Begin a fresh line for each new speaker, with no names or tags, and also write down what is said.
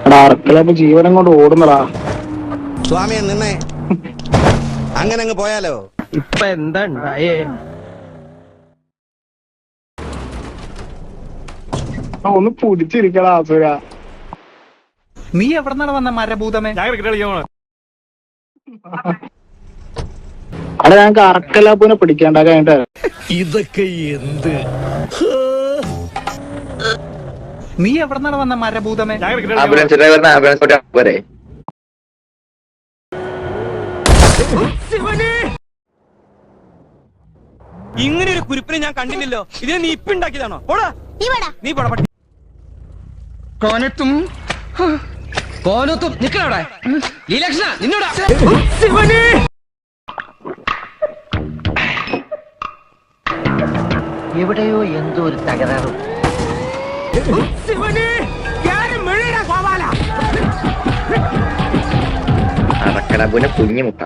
എടാ അറക്കലപ്പ ജീവനം കൊണ്ട് ഓടുന്നടാ.
സ്വാമിയെ നിന്നെ അങ്ങനെ അങ്ങ് പോയാലോ?
ഇപ്പൊ എന്താ ഉണ്ടായേ?
ഒന്ന് പിടിച്ചിരിക്കടാ അസുര.
നീ എവിടെന്നാണ് വന്ന മരഭൂതമേ?
അവിടെ ഞങ്ങക്ക് അറക്കലാപ്പിനെ പിടിക്കണ്ട കഴിഞ്ഞിട്ട്.
ഇതൊക്കെ എന്ത്?
നീ എവിടെന്നാണ് വന്ന മരഭൂതമേ?
ആംബുലൻസ് ഡ്രൈവറിന് ആംബുലൻസ് ഓട്ടാൻ പോരെ?
ഇങ്ങനെ ഒരു കുരിപ്പിനെ ഞാൻ കണ്ടില്ലല്ലോ. ഇത് നീ ഇപ്പൊ ഉണ്ടാക്കിയതാണോ? നീ പോടാ.
കോനത്തും നിക്കണവിടെ ലീലക്ഷണ നിന്നോടാ.
എവിടെയോ എന്തോ ഒരു തകരാറ്.
അറക്കലാപ്പിനെ കുഞ്ഞുമുട്ട.